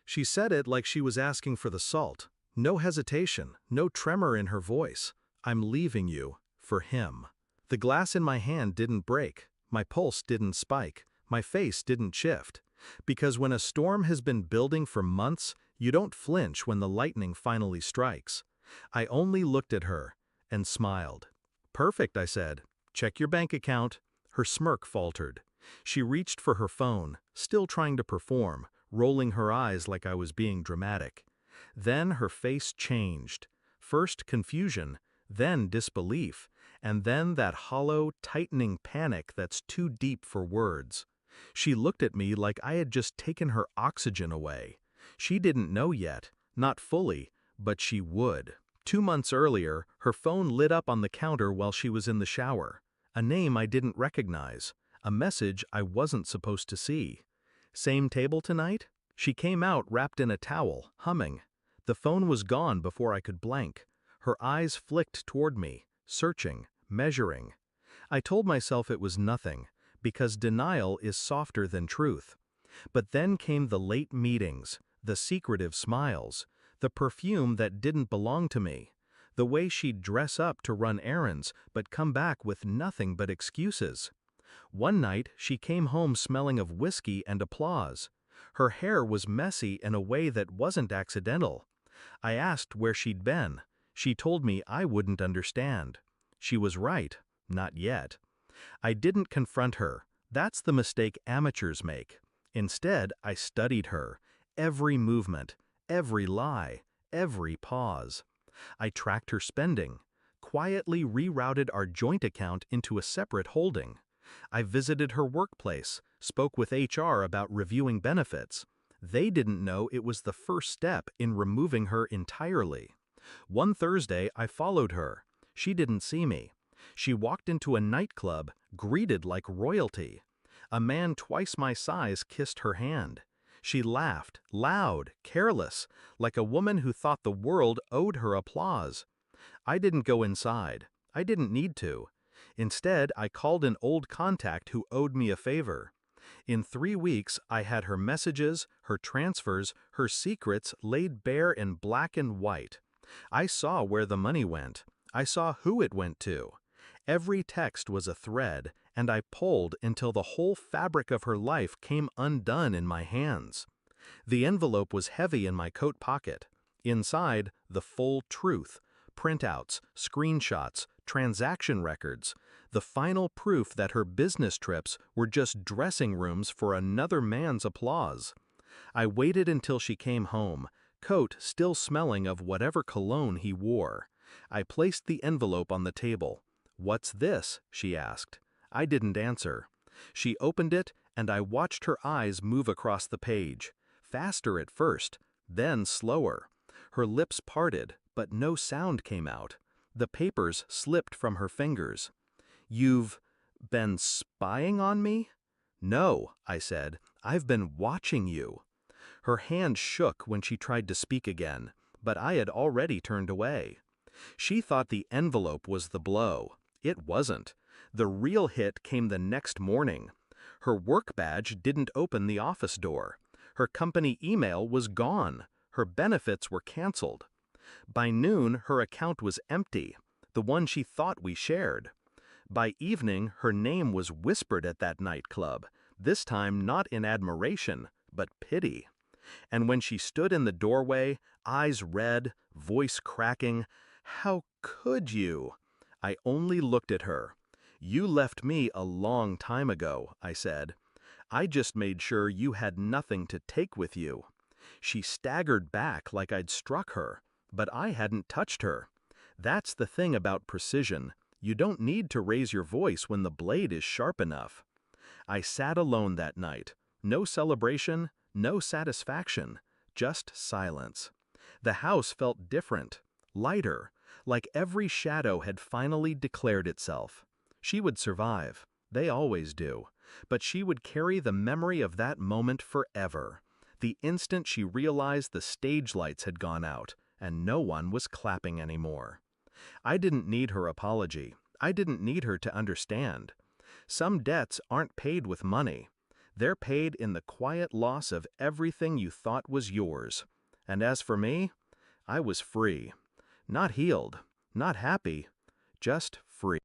She said it like she was asking for the salt. No hesitation, no tremor in her voice. I'm leaving you, for him. The glass in my hand didn't break, my pulse didn't spike, my face didn't shift. Because when a storm has been building for months, you don't flinch when the lightning finally strikes. I only looked at her and smiled. Perfect, I said. Check your bank account. Her smirk faltered. She reached for her phone, still trying to perform, rolling her eyes like I was being dramatic. Then her face changed. First confusion, then disbelief, and then that hollow, tightening panic that's too deep for words. She looked at me like I had just taken her oxygen away. She didn't know yet, not fully, but she would. 2 months earlier, her phone lit up on the counter while she was in the shower. A name I didn't recognize, a message I wasn't supposed to see. Same table tonight? She came out wrapped in a towel, humming. The phone was gone before I could blank. Her eyes flicked toward me, searching, measuring. I told myself it was nothing, because denial is softer than truth. But then came the late meetings, the secretive smiles, the perfume that didn't belong to me, the way she'd dress up to run errands but come back with nothing but excuses. One night, she came home smelling of whiskey and applause. Her hair was messy in a way that wasn't accidental. I asked where she'd been. She told me I wouldn't understand. She was right, not yet. I didn't confront her. That's the mistake amateurs make. Instead, I studied her, every movement, every lie, every pause. I tracked her spending, quietly rerouted our joint account into a separate holding. I visited her workplace, spoke with HR about reviewing benefits. They didn't know it was the first step in removing her entirely. One Thursday, I followed her. She didn't see me. She walked into a nightclub, greeted like royalty. A man twice my size kissed her hand. She laughed, loud, careless, like a woman who thought the world owed her applause. I didn't go inside. I didn't need to. Instead, I called an old contact who owed me a favor. In 3 weeks, I had her messages, her transfers, her secrets laid bare in black and white. I saw where the money went. I saw who it went to. Every text was a thread, and I pulled until the whole fabric of her life came undone in my hands. The envelope was heavy in my coat pocket. Inside, the full truth. Printouts, screenshots, transaction records, the final proof that her business trips were just dressing rooms for another man's applause. I waited until she came home, coat still smelling of whatever cologne he wore. I placed the envelope on the table. "What's this?" she asked. I didn't answer. She opened it, and I watched her eyes move across the page. Faster at first, then slower. Her lips parted, but no sound came out. The papers slipped from her fingers. "You've been spying on me?" "No," I said. "I've been watching you." Her hand shook when she tried to speak again, but I had already turned away. She thought the envelope was the blow. It wasn't. The real hit came the next morning. Her work badge didn't open the office door. Her company email was gone. Her benefits were canceled. By noon, her account was empty, the one she thought we shared. By evening, her name was whispered at that nightclub, this time not in admiration, but pity. And when she stood in the doorway, eyes red, voice cracking, "How could you?" I only looked at her. "You left me a long time ago," I said. "I just made sure you had nothing to take with you." She staggered back like I'd struck her, but I hadn't touched her. That's the thing about precision. You don't need to raise your voice when the blade is sharp enough. I sat alone that night. No celebration, no satisfaction, just silence. The house felt different, lighter, like every shadow had finally declared itself. She would survive. They always do. But she would carry the memory of that moment forever. The instant she realized the stage lights had gone out, and no one was clapping anymore. I didn't need her apology. I didn't need her to understand. Some debts aren't paid with money. They're paid in the quiet loss of everything you thought was yours. And as for me, I was free. Not healed, not happy, just free.